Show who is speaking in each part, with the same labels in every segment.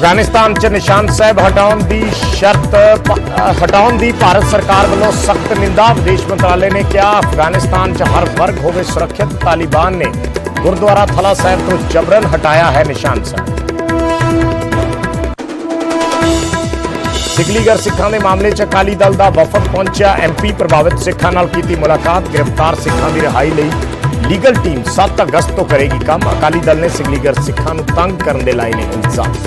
Speaker 1: अफगानिस्तान च निशान साहिब हटाउण दी शर्त हटाउण दी भारत सरकार वालों सख्त निंदा। विदेश मंत्रालय ने कहा अफगानिस्तान च हर वर्ग होवे सुरक्षित। तालिबान ने गुरुद्वारा थला साहिब तो जबरन हटाया है निशान साहिब। सिकलीगर सिखां दे मामले च अकाली दल दा वफद पहुंचा। MP प्रभावित सिखां नाल कीती मुलाकात। गिरफ्तार सिखां दी रिहाई लई लीगल टीम 7 अगस्त तो करेगी काम। अकाली दल ने सिकलीगर सिखां नूं तंग करन दे लाए ने इल्जाम।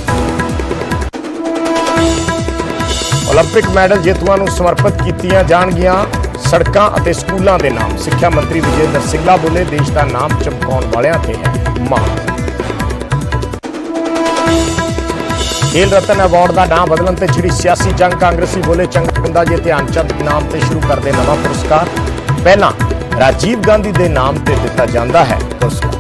Speaker 1: ओलंपिक मैडल जेतूआं नूं समर्पित कीतीआं जाणगीआं सड़कां अते स्कूलां दे नाम। सिੱਖਿਆ मंत्री विजेंद्र सिंगला बोले देश का नाम चमकाउण वालिआं ते है माण। खेल रत्न अवार्ड का नाम बदलन ते छिड़ी सियासी जंग। कांग्रेसी बोले चंगा हुंदा जे ध्यानचंद नाम ते शुरू करदे नवां पुरस्कार। पहला राजीव गांधी दे नाम ते दिता जांदा है पुरस्कार।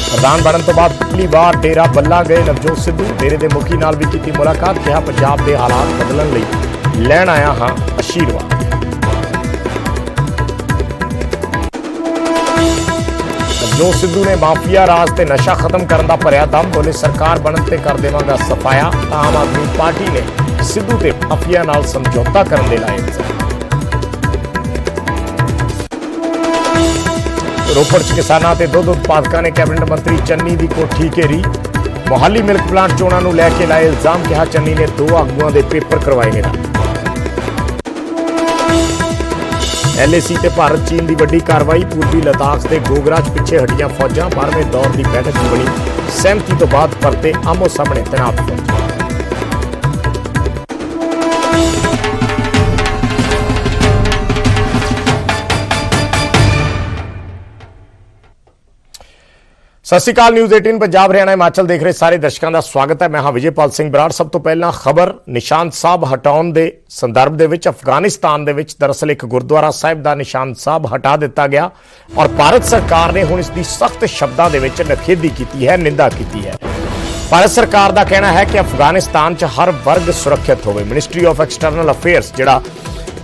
Speaker 1: प्रधान बनने तो बाद पहली बार डेरा बल्ला गए नवजोत सिद्धू। डेरे के मुखी नाल भी की मुलाकात। कहा पंजाब के हालात बदलने लई लैण आया हाँ आशीर्वाद। नवजोत सिद्धू ने माफिया राज ते नशा खत्म करने का भरिया दम। बोले सरकार बनने ते कर देवांगा सफाया। आम आदमी पार्टी ने सिद्धू ते माफिया नाल समझौता करने दे लाए इल्जाम। रोपड़ च किसानां ते दुध उत्पादकां ने कैबिनेट मंत्री चन्नी की कोठी घेरी। मोहाली मिल्क प्लांट चोणां नूं लैके लाए इल्जाम। कहा चन्नी ने 2 आगूआं दे पेपर करवाए ने। LAC ते भारत चीन की वड्डी कार्रवाई। पूर्वी लद्दाख के गोगराज पिछे हटियां फौजां। 12वें दौर की बैठक बनी सहमति तो बाद परते आमो सामने तैनात फौज। सत श्री अकाल। न्यूज़ 18 पंजाब हरियाणा हिमाचल देख रहे सारे दर्शकों का स्वागत है। मैं हाँ विजयपाल सिंह बराड़। सब तो पहला खबर निशान साहब हटाउण दे संदर्भ दे विच। अफगानिस्तान दे विच दरअसल एक गुरुद्वारा साहिब का निशान साहब हटा दिता गया और भारत सरकार ने हुण इसकी सख्त शब्दों के विच निखेधी की है, निंदा की है। भारत सरकार का कहना है कि अफगानिस्तान च हर वर्ग सुरक्षित होवे। मिनिस्ट्री ऑफ एक्सटर्नल अफेयर्स जिहड़ा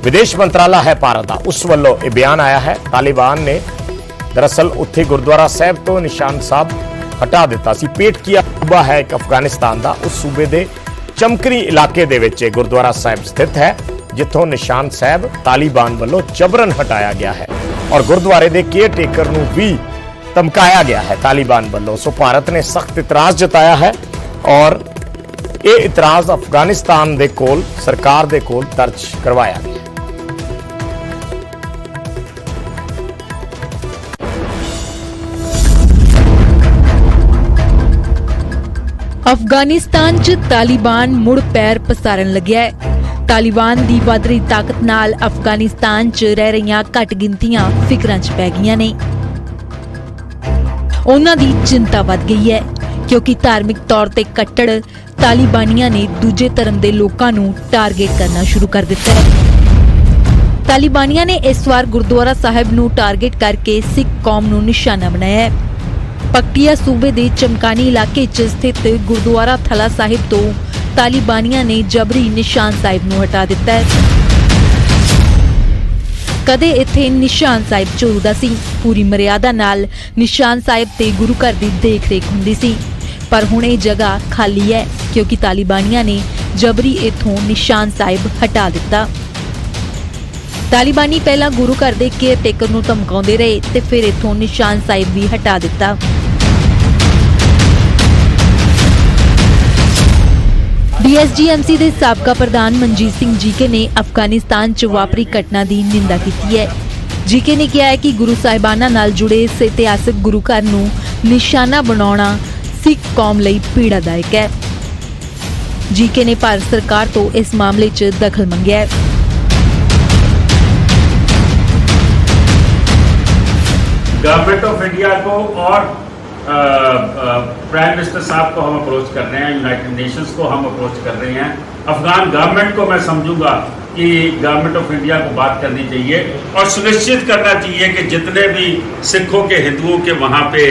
Speaker 1: विदेश मंत्रालय है भारत का, उस वल्लों यह बयान आया है। तालिबान ने दरअसल उत्थे गुरुद्वारा साहिब तो निशान साहब हटा दिता सी। पेट किया सूबा है एक अफगानिस्तान का। उस सूबे के चमकरी इलाके दे विच गुरुद्वारा साहिब स्थित है जिथों निशान साहब तालिबान वालों जबरन हटाया गया है और गुरुद्वारे के केयर टेकर नूं भी धमकाया गया है तालिबान वालों। सो भारत ने सख्त इतराज जताया है और ये इतराज अफगानिस्तान दे कोल सरकार दे कोल दर्ज करवाया गया।
Speaker 2: अफगानिस्तान च तालिबान मुड़ पैर पसारन लग्या है। तालिबान दी वध रही ताकत नाल अफगानिस्तान च रह रहियां घट गिनतियां फिकरां च पै गईयां ने। उन्हां दी चिंता वध गई है क्योंकि धार्मिक तौर ते कट्टड़ तालिबानियां ने दूजे धर्म दे लोकां नूं टारगेट करना शुरू कर दिता है। तालिबानियां ने इस बार गुरुद्वारा साहिब नूं टारगेट करके सिख कौम नूं निशाना बनाया है। पकटिया सूबे दे चमकानी इलाके च स्थित गुरुद्वारा थला साहिब तो तालिबानियां ने जबरी निशान साहिब नूं हटा दिता है। कदे इत्थे निशान साहिब झोलदा सी। पूरी मर्यादा नाल निशान साहिब ते गुरु घर दी देख रेख हुंदी सी, पर हुण इह जगह खाली है क्योंकि तालिबानियां ने जबरी इत्थों निशान साहिब हटा दिता। तालिबानी पहला गुरु घर दे केयर टेकर नूं धमकाउंदे रहे ते फिर इत्थों निशान साहिब भी हटा दिता। DSGMC दे साबका प्रधान मनजीत सिंह जीके ने अफगानिस्तान च वापरी घटना की निंदा की है। जीके ने कहा है कि गुरु साहिबाना नाल जुड़े इस इतिहासक गुरु घर नूं निशाना बनाउणा सिख कौम लई पीड़ादायक है। जीके ने भारत सरकार तो इस मामले च दखल मंगिया है।
Speaker 3: गवर्नमेंट ऑफ इंडिया को और प्राइम मिनिस्टर साहब को हम अप्रोच कर रहे हैं, यूनाइटेड नेशंस को हम अप्रोच कर रहे हैं। अफगान गवर्नमेंट को मैं समझूंगा कि गवर्नमेंट ऑफ इंडिया को बात करनी चाहिए और सुनिश्चित करना चाहिए कि जितने भी सिखों के हिंदुओं के वहाँ पे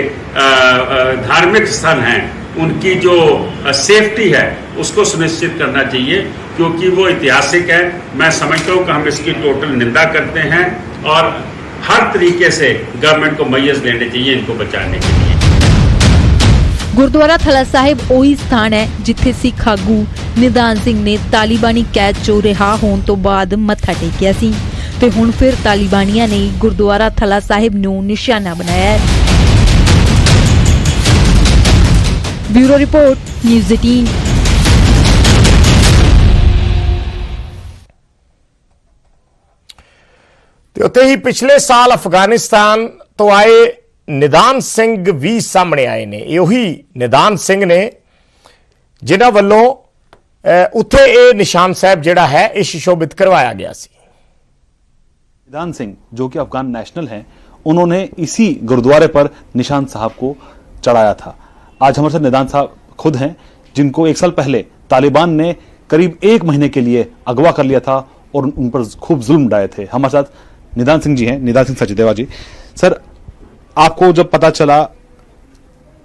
Speaker 3: धार्मिक स्थल हैं उनकी जो सेफ्टी है उसको सुनिश्चित करना चाहिए क्योंकि वो ऐतिहासिक है। मैं समझता हूँ कि हम इसकी टोटल निंदा करते हैं और हर तरीके से गवर्नमेंट को मैयस देने चाहिए इनको बचाने के लिए।
Speaker 2: ਗੁਰਦੁਆਰਾ ਥਲਾ ਸਾਹਿਬ ਉਹੀ ਸਥਾਨ ਹੈ ਜਿੱਥੇ ਸਿੱਖ ਆਗੂ ਨਿਧਾਨ ਸਿੰਘ ਨੇ ਤਾਲਿਬਾਨੀ ਕੈਦ ਚੋਂ ਰਿਹਾ ਹੋਣ ਤੋਂ ਬਾਅਦ ਮੱਥਾ ਟੇਕਿਆ ਸੀ ਤੇ ਹੁਣ ਫਿਰ ਤਾਲਿਬਾਨੀਆਂ ਨੇ ਗੁਰਦੁਆਰਾ ਥਲਾ ਸਾਹਿਬ ਨੂੰ ਨਿਸ਼ਾਨਾ ਬਣਾਇਆ ਹੈ। Bureau report news 18।
Speaker 1: ਤੇ ਉੱਥੇ ਹੀ ਪਿਛਲੇ ਸਾਲ ਅਫਗਾਨਿਸਤਾਨ ਤੋਂ ਆਏ ਨਿਦਾਨ ਸਿੰਘ ਵੀ ਸਾਹਮਣੇ ਆਏ ਨੇ। ਇਹ ਉਹੀ ਨਿਦਾਨ ਸਿੰਘ ਨੇ ਜਿਨ੍ਹਾਂ ਵੱਲੋਂ ਉੱਥੇ ਇਹ ਨਿਸ਼ਾਨ ਸਾਹਿਬ ਜਿਹੜਾ ਹੈ ਇਹ ਸੁਸ਼ੋਭਿਤ ਕਰਵਾਇਆ ਗਿਆ ਸੀ।
Speaker 4: निदान सिंह जो कि अफगान नेशनल हैं, उन्होंने इसी गुरुद्वारे पर निशान साहब को चढ़ाया था। आज हमारे साथ निदान साहब खुद हैं जिनको 1 साल पहले तालिबान ने करीब 1 महीने के लिए अगवा कर लिया था और उन पर खूब जुल्म डाले थे। हमारे साथ निदान सिंह जी हैं, निदान सिंह सचदेवा जी। सर, आपको जब पता चला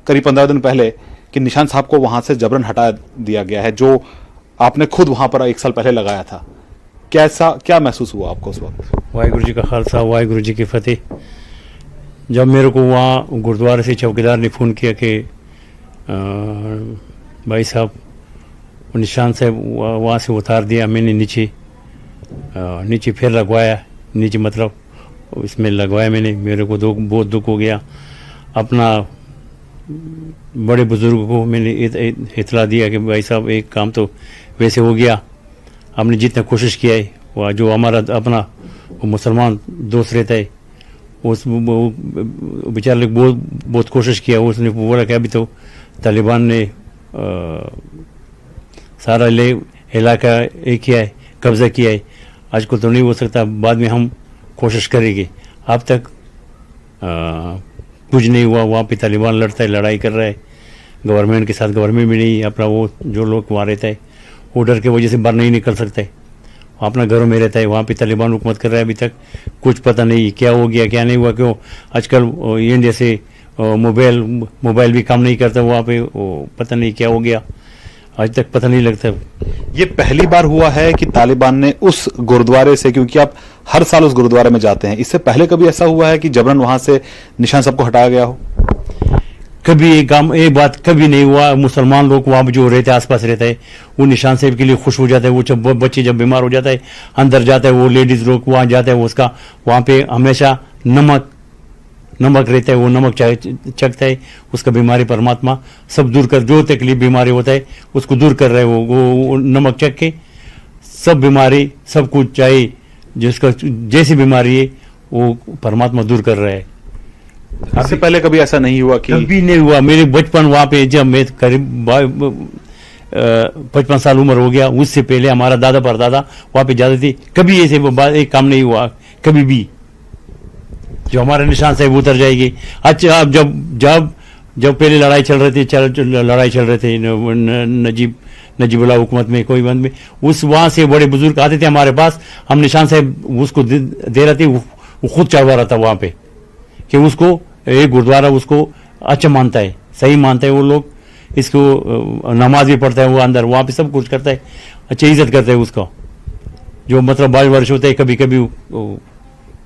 Speaker 4: करीब 15 दिन पहले कि निशान साहब को वहां से जबरन हटा दिया गया है, जो आपने खुद वहां पर 1 साल पहले लगाया था, क्या महसूस हुआ आपको उस वक्त?
Speaker 5: वाहिगुरु जी का खालसा, वाहिगुरु जी की फतेह। जब मेरे को वहाँ गुरुद्वारे से चौकीदार ने फ़ोन किया कि भाई साहब निशान साहब वहाँ से उतार दिया, मैंने नीचे फिर लगवाया, नीचे मतलब इसमें लगवाया मैंने। मेरे को बहुत दुख हो गया। अपना बड़े बुजुर्ग को मैंने इतला दिया कि भाई साहब एक काम तो वैसे हो गया, हमने जितना कोशिश किया है वह जो हमारा अपना वो मुसलमान दोस्त रहता है उस बेचारे लोग बहुत कोशिश किया। उसने बोला कि अभी तो तालिबान ने सारा इलाका एक किया है, कब्जा किया है, आजकल तो नहीं हो सकता, बाद में हम कोशिश करेंगे। अब तक कुछ नहीं हुआ। वहाँ पे तालिबान लड़ता है, लड़ाई कर रहा है गवर्नमेंट के साथ। गवर्नमेंट भी नहीं, अपना वो जो लोग वहाँ रहता है वो डर के वजह से बाहर नहीं निकल सकता है, अपना घरों में रहता है। वहाँ पे तालिबान हुकूमत कर रहा है, अभी तक कुछ पता नहीं क्या हो गया क्या नहीं हुआ। क्यों आजकल इंडिया से मोबाइल भी काम नहीं करता वहाँ पे, पता नहीं क्या हो गया, आज तक पता नहीं लगता।
Speaker 4: ये पहली बार हुआ है कि तालिबान ने उस गुरुद्वारे से, क्योंकि आप हर साल उस गुरुद्वारे में जाते हैं, इससे पहले कभी ऐसा हुआ है कि जबरन वहां से निशान साहब को हटाया गया हो?
Speaker 5: कभी ये बात कभी नहीं हुआ। मुसलमान लोग वहाँ जो रहते हैं, आसपास रहते हैं, वो निशान साहब के लिए खुश हो जाते हैं। वो जब बच्चे जब बीमार हो जाता है अंदर जाता है, वो लेडीज लोग वहाँ जाते हैं, उसका वहाँ पे हमेशा नमक रहता है, वो नमक चखता है, उसका बीमारी परमात्मा सब दूर कर, जो तकलीफ बीमारी होता है उसको दूर कर रहे हैं। वो नमक चख के सब बीमारी सब कुछ, चाहे जिसका जैसी बीमारी है वो परमात्मा दूर कर रहा है।
Speaker 4: इससे पहले कभी ऐसा नहीं हुआ कि?
Speaker 5: कभी नहीं हुआ। मेरे बचपन वहाँ पे जब मैं करीब 55 साल उम्र हो गया, उससे पहले हमारा दादा परदादा वहाँ पे जाते थे, कभी ऐसे एक काम नहीं हुआ कभी भी। जो हमारे निशान से उतर जाएगी। अच्छा, अब जब पहले लड़ाई चल रही थी नजीबुल्लाह हुकूमत में, कोई बंद में, उस वहाँ से बड़े बुजुर्ग आते थे हमारे पास, हम निशान साहब उसको दे रहे थे, वो खुद चढ़वा रहा था वहाँ पे कि उसको एक गुरुद्वारा उसको अच्छा मानता है, सही मानता है। वो लोग इसको नमाज भी पढ़ता है, वो अंदर वहाँ पे सब कुछ करता है, अच्छा इज्जत करता है उसका। जो मतलब बारिश होता है, कभी कभी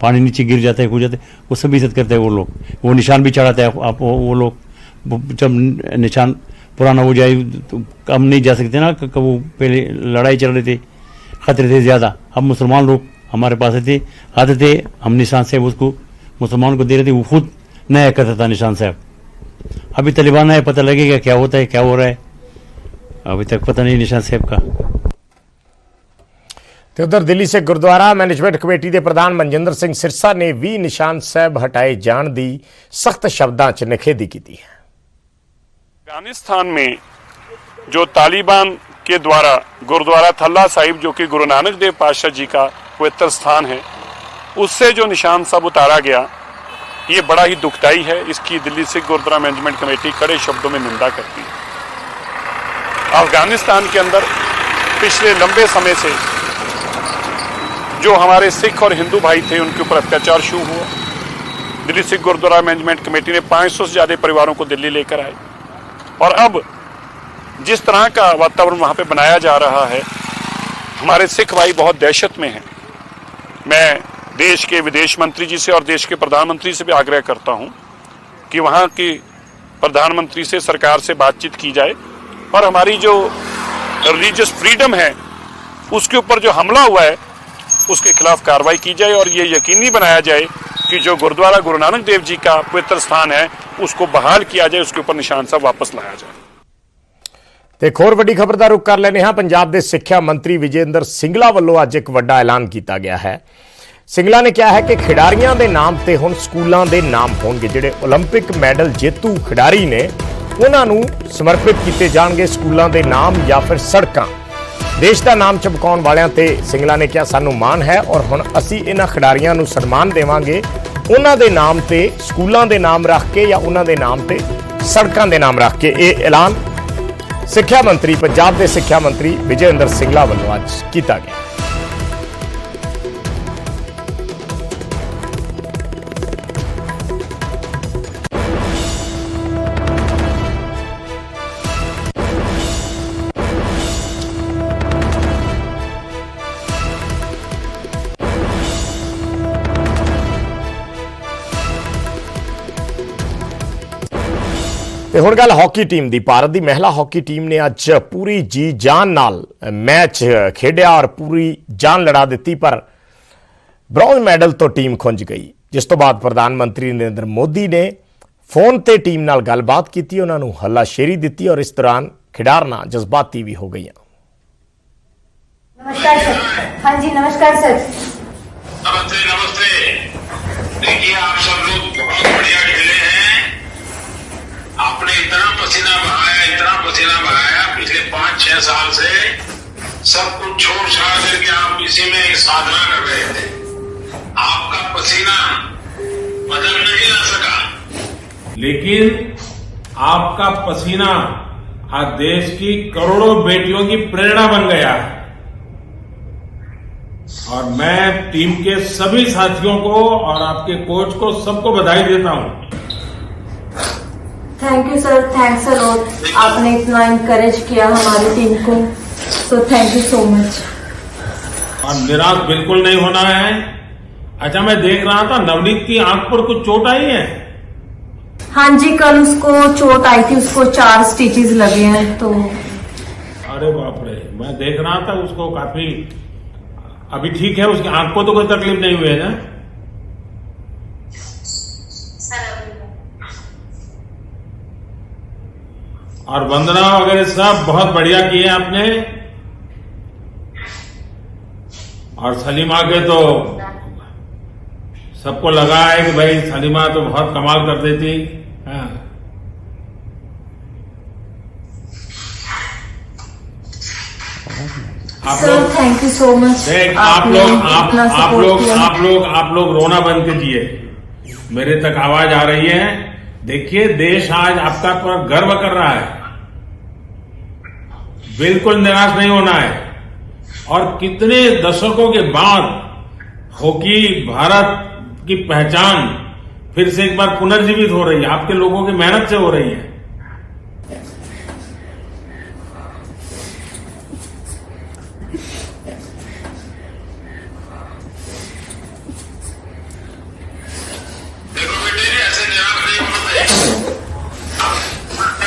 Speaker 5: पानी नीचे गिर जाता है, हो जाता है, वो सब इज्जत करते हैं वो लोग। वो निशान भी चढ़ाते हैं आप वो लोग। जब निशान पुराना हो जाए तो हम नहीं जा सकते ना, वो पहले लड़ाई चल रही थी, खतरे थे ज़्यादा। अब मुसलमान लोग हमारे पास आते थे, हम निशान साहब उसको मुसलमान को दे रहे थे, वो खुद नया करता था निशान साहब। अभी तालिबान आए, पता लगेगा क्या होता है, क्या हो रहा है, अभी तक पता नहीं निशान साहब का।
Speaker 1: ਤੇ ਉਧਰ ਦਿੱਲੀ ਸੇ ਗੁਰਦੁਆਰਾ ਮੈਨੇਜਮੈਂਟ ਕਮੇਟੀ ਦੇ ਪ੍ਰਧਾਨ ਮਨਜਿੰਦਰ ਸਿੰਘ ਸਿਰਸਾ ਨੇ ਵੀ ਨਿਸ਼ਾਨ ਸਾਹਿਬ ਹਟਾਏ ਜਾਣ ਦੀ ਸਖਤ ਸ਼ਬਦਾਂ 'ਚ ਨਿਖੇਧੀ ਕੀਤੀ ਹੈ।
Speaker 6: अफगानिस्तान में जो तालिबान के द्वारा गुरुद्वारा थल्ला साहिब, जो कि गुरु नानक देव पातशाह जी का पवित्र स्थान है, उससे जो निशान साहब उतारा गया, ये बड़ा ही दुखदाई है। इसकी दिल्ली सिख गुरुद्वारा मैनेजमेंट कमेटी कड़े शब्दों में निंदा करती है। अफगानिस्तान के अंदर पिछले लंबे समय से जो हमारे सिख और हिंदू भाई थे, उनके ऊपर अत्याचार शुरू हुआ। दिल्ली सिख गुरुद्वारा मैनेजमेंट कमेटी ने 500 से ज़्यादा परिवारों को दिल्ली लेकर आए, और अब जिस तरह का वातावरण वहाँ पे बनाया जा रहा है, हमारे सिख भाई बहुत दहशत में हैं। मैं देश के विदेश मंत्री जी से और देश के प्रधानमंत्री से भी आग्रह करता हूं कि वहां की प्रधानमंत्री से, सरकार से बातचीत की जाए और हमारी जो रिलीजियस फ्रीडम है उसके ऊपर जो हमला हुआ है उसके खिलाफ कार्रवाई की जाए और ये यकीनी बनाया जाए कि जो गुरुद्वारा गुरु नानक देव जी का पवित्र स्थान है उसको बहाल किया जाए, उसके ऊपर निशान साहब वापस लाया जाए।
Speaker 1: ਤੇ ਇੱਕ ਹੋਰ ਵੱਡੀ ਖਬਰ ਦਾ ਰੁਖ ਕਰ ਲੈਂਦੇ ਹਾਂ। ਪੰਜਾਬ ਦੇ ਸਿੱਖਿਆ ਮੰਤਰੀ ਵਿਜੇ ਇੰਦਰ ਸਿੰਗਲਾ ਵੱਲੋਂ ਅੱਜ ਇੱਕ ਵੱਡਾ ਐਲਾਨ ਕੀਤਾ ਗਿਆ ਹੈ। ਸਿੰਗਲਾ ਨੇ ਕਿਹਾ ਹੈ ਕਿ ਖਿਡਾਰੀਆਂ ਦੇ ਨਾਮ ਤੇ ਹੁਣ ਸਕੂਲਾਂ ਦੇ ਨਾਮ ਹੋਣਗੇ। ਜਿਹੜੇ 올림픽 ਮੈਡਲ ਜੇਤੂ ਖਿਡਾਰੀ ਨੇ ਉਹਨਾਂ ਨੂੰ ਸਮਰਪਿਤ ਕੀਤੇ ਜਾਣਗੇ ਸਕੂਲਾਂ ਦੇ ਨਾਮ ਜਾਂ ਫਿਰ ਸੜਕਾਂ। ਦੇਸ਼ ਦਾ ਨਾਮ ਚਮਕਾਉਣ ਵਾਲਿਆਂ ਤੇ ਸਿੰਗਲਾ ਨੇ ਕਿਹਾ ਸਾਨੂੰ ਮਾਣ ਹੈ ਔਰ ਹੁਣ ਅਸੀਂ ਇਹਨਾਂ ਖਿਡਾਰੀਆਂ ਨੂੰ ਸਨਮਾਨ ਦੇਵਾਂਗੇ ਉਹਨਾਂ ਦੇ ਨਾਮ ਤੇ ਸਕੂਲਾਂ ਦੇ ਨਾਮ ਰੱਖ ਕੇ ਜਾਂ ਉਹਨਾਂ ਦੇ ਨਾਮ ਤੇ ਸੜਕਾਂ ਦੇ ਨਾਮ ਰੱਖ ਕੇ। ਇਹ ਐਲਾਨ ਸਿੱਖਿਆ ਮੰਤਰੀ ਪੰਜਾਬ ਦੇ ਸਿੱਖਿਆ ਮੰਤਰੀ ਵਿਜੇ ਇੰਦਰ ਸਿੰਗਲਾ ਵੱਲੋਂ ਅੱਜ ਕੀਤਾ ਗਿਆ। ਤੇ ਹੁਣ ਗੱਲ ਹਾਕੀ ਟੀਮ ਦੀ। ਭਾਰਤ ਦੀ ਮਹਿਲਾ ਹਾਕੀ ਟੀਮ ਨੇ ਅੱਜ ਪੂਰੀ ਜੀ ਜਾਨ ਨਾਲ ਮੈਚ ਖੇਡਿਆ ਔਰ ਪੂਰੀ ਜਾਨ ਲੜਾ ਦਿੱਤੀ, ਪਰ ਬ੍ਰੌਂਜ਼ ਮੈਡਲ ਤੋਂ ਟੀਮ ਖੁੰਝ ਗਈ। ਜਿਸ ਤੋਂ ਬਾਅਦ ਪ੍ਰਧਾਨ ਮੰਤਰੀ ਨਰਿੰਦਰ ਮੋਦੀ ਨੇ ਫੋਨ ਤੇ ਟੀਮ ਨਾਲ ਗੱਲਬਾਤ ਕੀਤੀ, ਉਹਨਾਂ ਨੂੰ ਹੱਲਾਸ਼ੇਰੀ ਦਿੱਤੀ ਔਰ ਇਸ ਦੌਰਾਨ ਖਿਡਾਰਨਾਂ ਜਜ਼ਬਾਤੀ ਵੀ ਹੋ ਗਈਆਂ।
Speaker 7: नमस्कार सर। हाँ जी नमस्कार सर।
Speaker 8: नमस्ते नमस्ते। देखिए आप सब लोग बहुत बढ़िया खेले हैं। आपने इतना पसीना बहाया पिछले 5-6 साल से सब कुछ छोड़ छाड़ करके आप इसी में साधना कर रहे थे। आपका पसीना बदल नहीं ला सका,
Speaker 3: लेकिन आपका पसीना आज देश की करोड़ों बेटियों की प्रेरणा बन गया है और मैं टीम के सभी साथियों को और आपके कोच को सबको बधाई देता हूं।
Speaker 7: Thank you sir, thanks a lot. आपने इतना इनकरेज किया हमारी टीम को, तो थैंक यू सो मच।
Speaker 3: और निराश बिल्कुल नहीं होना है। अच्छा, मैं देख रहा था नवनीत की आंख पर कुछ चोट आई है।
Speaker 7: हाँ जी, कल उसको चोट आई थी, उसको 4 स्टिचेस लगे हैं। तो
Speaker 3: अरे बाप रे, मैं देख रहा था उसको काफी अभी ठीक है, उसकी आंख को तो कोई तकलीफ नहीं हुई है ना? और वंदना वगैरह सब बहुत बढ़िया किए आपने। और सलीमा के तो सबको लगा है कि भाई सलीमा तो बहुत कमाल कर देती। हाँ।
Speaker 7: Sir thank you so much.
Speaker 3: आप लोग रोना बंद कीजिए, मेरे तक आवाज आ रही है। देखिए देश आज आपका पर गर्व कर रहा है, बिल्कुल निराश नहीं होना है। और कितने दशकों के बाद हॉकी भारत की पहचान फिर से एक बार पुनर्जीवित हो रही है, आपके लोगों की मेहनत से हो रही है।
Speaker 8: देखो बेटे ऐसे निराश नहीं होना चाहिए।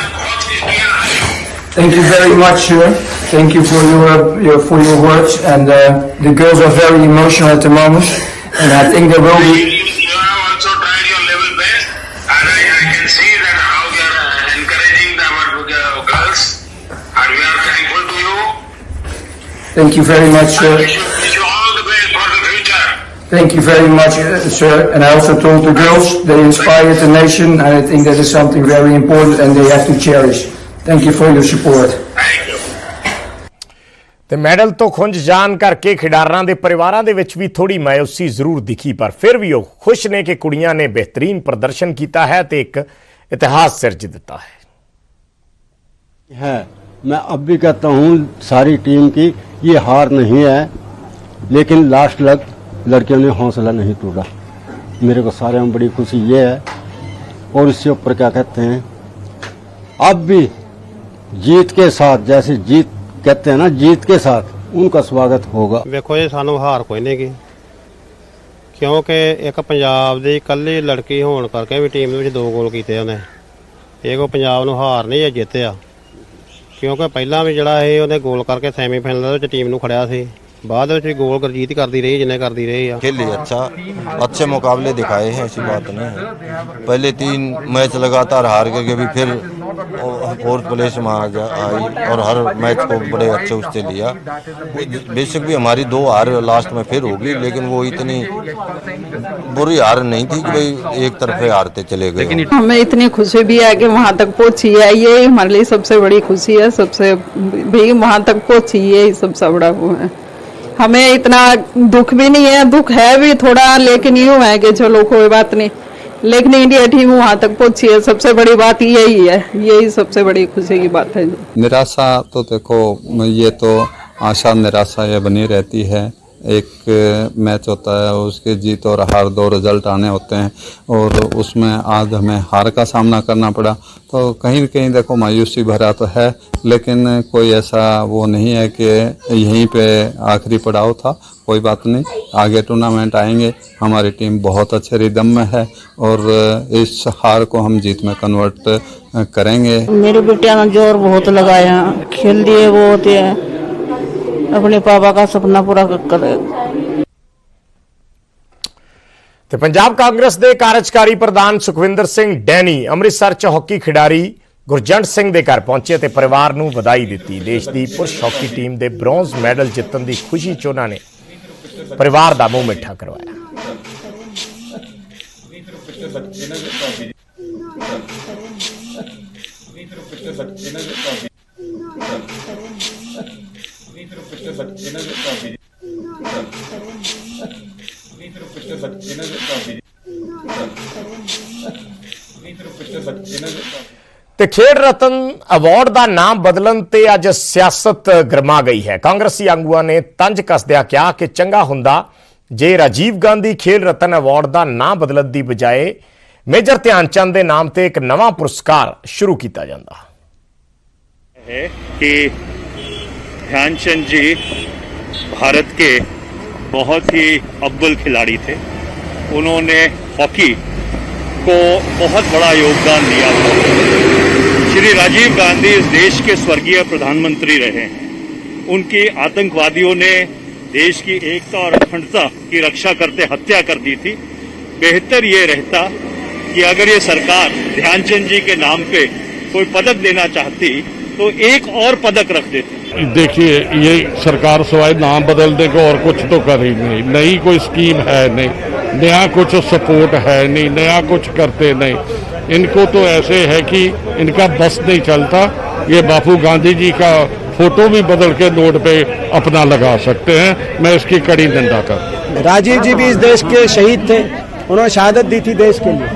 Speaker 8: बहुत कुछ किया है।
Speaker 9: Thank you very much, sir. Thank you for your words, and the girls are very emotional at the moment, and I think there will be.
Speaker 8: You have also tried your level best, and I can see that how you are encouraging our girls, and we are thankful to you.
Speaker 9: Thank you very much, sir.
Speaker 8: Wish you all the best for the future.
Speaker 9: Thank you very much, sir. And I also told the girls they inspired the nation, and I think that is something very important, and they have to cherish. Thank you for your support.
Speaker 8: Thank you.
Speaker 1: ਤੇ medal ਤੋਂ ਖੁੰਝ ਜਾਣ ਕਰਕੇ ਖਿਡਾਰਾਂ ਦੇ ਪਰਿਵਾਰਾਂ ਦੇ ਵਿੱਚ ਵੀ ਥੋੜੀ ਮਾਇੂਸੀ ਜ਼ਰੂਰ ਦਿਖੀ, ਪਰ ਫਿਰ ਵੀ ਉਹ ਖੁਸ਼ ਨੇ ਕਿ ਕੁੜੀਆਂ ਨੇ ਬਿਹਤਰੀਨ ਪ੍ਰਦਰਸ਼ਨ ਕੀਤਾ ਹੈ ਤੇ ਇੱਕ ਇਤਿਹਾਸ ਸਿਰਜ ਦਿੱਤਾ
Speaker 10: है। मैं अब भी कहता हूँ सारी टीम की ये हार नहीं है, लेकिन लास्ट लग लड़कियों ने हौसला नहीं टूटा। मेरे को सारे में बड़ी खुशी ये है। और इससे ऊपर क्या कहते हैं, अब भी जीत के साथ, जैसे जीत कहते हैं ना, जीत के साथ उनका स्वागत होगा।
Speaker 11: ਵੇਖੋ ਇਹ ਸਾਨੂੰ ਹਾਰ ਕੋਈ ਨਹੀਂ ਗੀ, ਕਿਉਂਕਿ ਇੱਕ ਪੰਜਾਬ ਦੀ ਇਕੱਲੀ ਲੜਕੀ ਹੋਣ ਕਰਕੇ ਵੀ ਟੀਮ ਦੇ ਵਿੱਚ 2 ਗੋਲ ਕੀਤੇ ਉਹਨੇ। ਇਹ ਕੋ ਪੰਜਾਬ ਨੂੰ ਹਾਰ ਨਹੀਂ ਜਿੱਤਿਆ, ਕਿਉਂਕਿ ਪਹਿਲਾਂ ਵੀ ਜਿਹੜਾ ਇਹ ਉਹਨੇ ਗੋਲ ਕਰਕੇ ਸੈਮੀਫਾਈਨਲ ਦੇ ਵਿੱਚ ਟੀਮ ਨੂੰ ਖੜਿਆ ਸੀ। बाद में गोल गुरजीत करती रही जिन्हें करती रही है।
Speaker 12: खेली अच्छा, अच्छे मुकाबले दिखाए हैं, ऐसी बात नहीं है। पहले 3 मैच लगातार हार करके भी फिर 4th प्लेस में आई और हर मैच को बड़े अच्छे उससे लिया। बेशक भी हमारी 2 हार लास्ट में फिर होगी, लेकिन वो इतनी बुरी हार नहीं थी कि भाई एक तरफे हारते चले गए।
Speaker 13: हमें इतनी खुशी भी है कि वहाँ तक पहुँची है, ये हमारे लिए सबसे बड़ी खुशी है। सबसे भी वहाँ तक पहुँची है, सबसे बड़ा वो है। हमें इतना दुख भी नहीं है, दुख है भी थोड़ा, लेकिन यूँ है कि चलो कोई बात नहीं, लेकिन इंडिया टीम वहाँ तक पहुँची है, सबसे बड़ी बात यही है, यही सबसे बड़ी खुशी की बात है।
Speaker 14: निराशा तो देखो, ये तो आशा निराशा ये बनी रहती है। एक मैच होता है, उसके जीत और हार 2 रिजल्ट आने होते हैं, और उसमें आज हमें हार का सामना करना पड़ा, तो कहीं न कहीं देखो मायूसी भरा तो है, लेकिन कोई ऐसा वो नहीं है कि यहीं पे आखिरी पड़ाव था। कोई बात नहीं, आगे टूर्नामेंट आएंगे, हमारी टीम बहुत अच्छे रिदम में है और इस हार को हम जीत में कन्वर्ट करेंगे।
Speaker 15: मेरे बेटिया ने जोर बहुत लगाया, खेल दिए वो होते हैं, अपने पापा का सपना पूरा करे।
Speaker 1: ਤੇ ਪੰਜਾਬ ਕਾਂਗਰਸ ਦੇ ਕਾਰਜਕਾਰੀ ਪ੍ਰਧਾਨ ਸੁਖਵਿੰਦਰ ਸਿੰਘ ਡੈਨੀ ਅੰਮ੍ਰਿਤਸਰ 'ਚ ਹਾਕੀ ਖਿਡਾਰੀ ਗੁਰਜੰਟ ਸਿੰਘ ਦੇ ਘਰ ਪਹੁੰਚੇ ਤੇ ਪਰਿਵਾਰ ਨੂੰ ਵਧਾਈ ਦਿੱਤੀ। ਦੇਸ਼ ਦੀ ਪੁਰਸ਼ ਹਾਕੀ ਟੀਮ ਦੇ ਬ੍ਰੌਂਜ਼ ਮੈਡਲ ਜਿੱਤਣ ਦੀ ਖੁਸ਼ੀ 'ਚ ਉਹਨਾਂ ਨੇ ਪਰਿਵਾਰ ਦਾ ਮੂੰਹ ਮਿੱਠਾ ਕਰਵਾਇਆ। ਤੇ ਖੇਡ ਰਤਨ ਅਵਾਰਡ ਦਾ ਨਾਮ ਬਦਲਣ ਤੇ ਅੱਜ ਸਿਆਸਤ ਗਰਮਾ ਗਈ ਹੈ। ਕਾਂਗਰਸੀ ਆਗੂਆਂ ਨੇ ਤੰਜ ਕੱਸਦਿਆਂ ਕਿਹਾ ਕਿ ਚੰਗਾ ਹੁੰਦਾ ਜੇ ਰਾਜੀਵ ਗਾਂਧੀ ਖੇਡ ਰਤਨ ਅਵਾਰਡ ਦਾ ਨਾਮ ਬਦਲਣ ਦੀ ਬਜਾਏ ਮੇਜਰ ਧਿਆਨਚੰਦ ਦੇ ਨਾਮ ਤੇ ਇੱਕ ਨਵਾਂ ਪੁਰस्कार शुरू किया जाता
Speaker 16: है कि ध्यानचंद जी भारत के बहुत ही अव्वल खिलाड़ी थे। उन्होंने हॉकी को बहुत बड़ा योगदान दिया। श्री राजीव गांधी इस देश के स्वर्गीय प्रधानमंत्री रहे हैं। उनकी आतंकवादियों ने देश की एकता और अखंडता की रक्षा करते हत्या कर दी थी। बेहतर ये रहता कि अगर ये सरकार ध्यानचंद जी के नाम पे कोई पदक देना चाहती तो एक और पदक रख देती।
Speaker 17: देखिए, ये सरकार सवाए नाम बदलने को और कुछ तो कर ही नहीं, नई कोई स्कीम है नहीं, नया कुछ सपोर्ट है नहीं, नया कुछ करते नहीं। इनको तो ऐसे है कि इनका बस नहीं चलता। ये बापू गांधी जी का फोटो भी बदल के नोट पे अपना लगा सकते हैं। मैं इसकी कड़ी निंदा करता हूं।
Speaker 18: राजीव जी भी इस देश के शहीद थे, उन्होंने शहादत दी थी देश के लिए।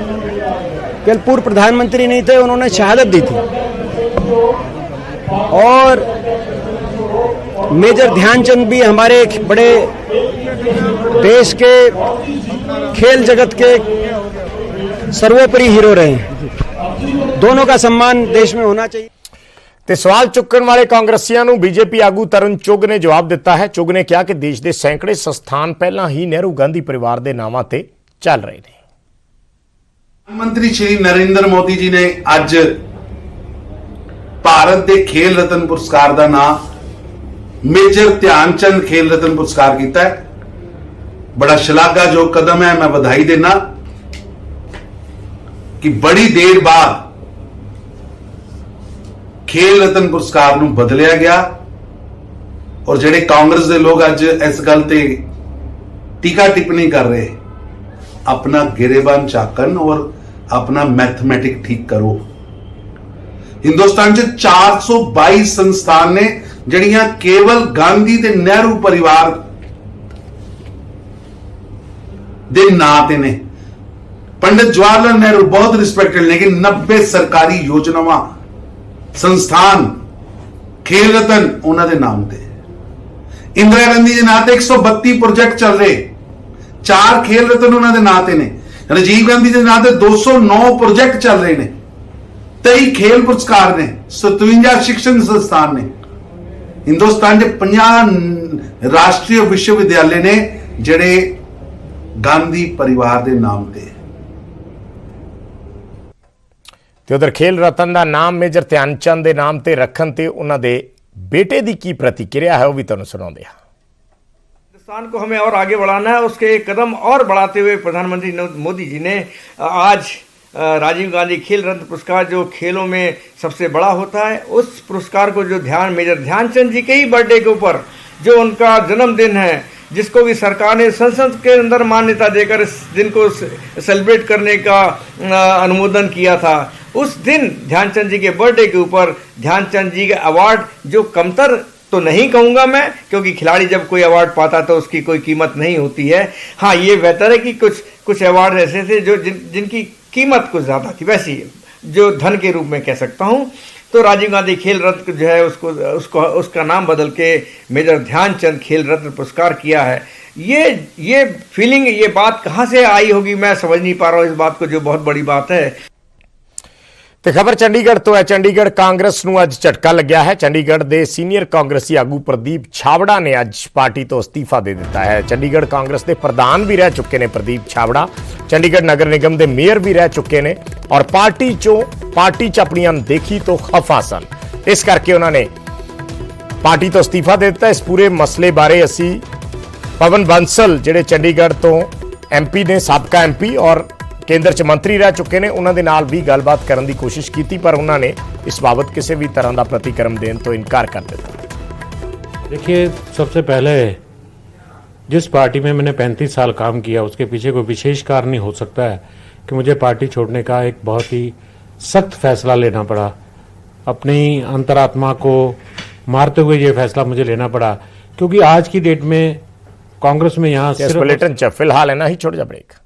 Speaker 18: केवल पूर्व प्रधानमंत्री नहीं थे, उन्होंने शहादत दी थी। और मेजर ध्यानचंद भी हमारे एक बड़े देश के खेल जगत के सर्वोपरि हीरो रहे हैं। दोनों का सम्मान देश में होना चाहिए।
Speaker 1: ਤੇ ਸਵਾਲ ਚੁੱਕਣ ਵਾਲੇ ਕਾਂਗਰਸੀਆਂ ਨੂੰ ਬੀਜੇਪੀ ਆਗੂ ਤਰੁਣ ਚੁੱਗ ਨੇ ਜਵਾਬ ਦਿੱਤਾ ਹੈ। ਚੁੱਗ ਨੇ ਕਿਹਾ ਕਿ ਦੇਸ਼ ਦੇ ਸੈਂਕੜੇ ਸੰਸਥਾਨ ਪਹਿਲਾਂ ਹੀ ਨਹਿਰੂ ਗਾਂਧੀ ਪਰਿਵਾਰ ਦੇ ਨਾਵਾਂ ਤੇ ਚੱਲ ਰਹੇ ਨੇ।
Speaker 19: प्रधानमंत्री श्री नरेंद्र मोदी जी ने आज भारत के खेल रत्न पुरस्कार का नाम मेजर ध्यानचंद खेल रत्न पुरस्कार किया है। बड़ा शलाघायोग कदम है। मैं बधाई देना कि बड़ी देर बाद खेल रत्न पुरस्कार नूं बदलिया गया और जिहड़े कांग्रेस के लोग अज इस गल ते टीका टिप्पणी कर रहे, अपना गिरेबान झाकन और अपना मैथमेटिक ठीक करो। हिंदुस्तान च 422 संस्थान ने जड़ियां केवल गांधी ते नेहरू परिवार दे नां ते ने। पंडित जवाहरलाल नेहरू बहुत रिस्पेक्टेड, लेकिन 90 सरकारी योजनावां संस्थान खेल रतन उन्हां दे नाम ते। इंदिरा गांधी दे नां ते 132 प्रोजेक्ट चल रहे, 4 खेल रतन उन्हां दे नां ते ने। राजीव गांधी के नाम से 209 प्रोजेक्ट चल रहे हैं, 23 खेल पुरस्कार ने, 57 शिक्षण संस्थान ने। हिंदुस्तान के 50 राष्ट्रीय विश्वविद्यालय ने जड़े ਗਾਂਧੀ ਪਰਿਵਾਰ ਦੇ ਨਾਮ ਤੇ ਹੈ।
Speaker 1: ਤੇ ਉਧਰ ਖੇਲ ਰਤਨ ਦਾ ਨਾਮ ਮੇਜਰ ਧਿਆਨਚੰਦ ਦੇ ਨਾਮ ਤੇ ਰੱਖਣ ਤੇ ਉਹਨਾਂ ਦੇ बेटे ਦੀ ਕੀ प्रतिक्रिया है वो भी ਤੁਹਾਨੂੰ ਸੁਣਾਉਂਦੇ ਹਾਂ।
Speaker 20: हिंदुस्तान को हमें और आगे बढ़ाना है, उसके एक कदम और बढ़ाते हुए प्रधानमंत्री मोदी जी ने आज राजीव गांधी खेल रत्न पुरस्कार, जो खेलों में सबसे बड़ा होता है, उस पुरस्कार को जो मेजर ध्यानचंद जी के ही बर्थडे के ऊपर, जो उनका जन्मदिन है, जिसको भी सरकार ने संसद के अंदर मान्यता देकर इस दिन को सेलिब्रेट करने का अनुमोदन किया था, उस दिन ध्यानचंद जी के बर्थडे के ऊपर ध्यानचंद जी का अवार्ड, जो कमतर तो नहीं कहूँगा मैं, क्योंकि खिलाड़ी जब कोई अवार्ड पाता तो उसकी कोई कीमत नहीं होती है। हाँ, ये बेहतर है कि कुछ अवार्ड ऐसे थे जो जिनकी कीमत कुछ ज़्यादा थी, वैसी जो धन के रूप में कह सकता हूँ। तो राजीव गांधी खेल रत्न जो है उसका नाम बदल के मेजर ध्यानचंद खेल रत्न पुरस्कार किया है। ये फीलिंग, ये बात कहाँ से आई होगी मैं समझ नहीं पा रहा हूँ इस बात को, जो बहुत बड़ी बात है।
Speaker 1: ਤੇ ਖਬਰ ਚੰਡੀਗੜ੍ਹ ਤੋਂ ਹੈ। ਚੰਡੀਗੜ੍ਹ ਕਾਂਗਰਸ ਨੂੰ ਅੱਜ ਝਟਕਾ ਲੱਗਿਆ ਹੈ। ਚੰਡੀਗੜ੍ਹ ਦੇ ਸੀਨੀਅਰ ਕਾਂਗਰਸੀ ਆਗੂ ਪ੍ਰਦੀਪ ਛਾਬੜਾ ਨੇ ਅੱਜ ਪਾਰਟੀ ਤੋਂ ਅਸਤੀਫਾ ਦੇ ਦਿੱਤਾ ਹੈ। ਚੰਡੀਗੜ੍ਹ ਕਾਂਗਰਸ ਦੇ ਪ੍ਰਧਾਨ ਵੀ ਰਹਿ ਚੁੱਕੇ ਨੇ ਪ੍ਰਦੀਪ ਛਾਬੜਾ, ਚੰਡੀਗੜ੍ਹ ਨਗਰ ਨਿਗਮ ਦੇ ਮੇਅਰ ਵੀ ਰਹਿ ਚੁੱਕੇ ਨੇ ਔਰ ਪਾਰਟੀ 'ਚ ਆਪਣੀ ਅਣਦੇਖੀ ਤੋਂ ਖਫਾ ਸਨ। ਇਸ ਕਰਕੇ ਉਹਨਾਂ ਨੇ ਪਾਰਟੀ ਤੋਂ ਅਸਤੀਫਾ ਦੇ ਦਿੱਤਾ। ਇਸ ਪੂਰੇ ਮਸਲੇ ਬਾਰੇ ਅਸੀਂ ਪਵਨ ਬੰਸਲ, ਜਿਹੜੇ ਚੰਡੀਗੜ੍ਹ ਤੋਂ MP ਨੇ, ਸਾਬਕਾ MP ਔਰ केंद्र च मंत्री रह चुके हैं, उन्होंने नाल भी गलबात करने की कोशिश की, पर उन्होंने इस बाबत किसी भी तरह का प्रतिक्रम देने तो इनकार कर दिया।
Speaker 21: देखिए, सबसे पहले जिस पार्टी में मैंने 35 साल काम किया, उसके पीछे कोई विशेष कारण नहीं हो सकता है कि मुझे पार्टी छोड़ने का एक बहुत ही सख्त फैसला लेना पड़ा। अपनी अंतरात्मा को मारते हुए ये फैसला मुझे लेना पड़ा, क्योंकि आज की डेट में कांग्रेस में यहाँ
Speaker 1: बुलेटिन फिलहाल है ना ही, छोड़ जा ब्रेक।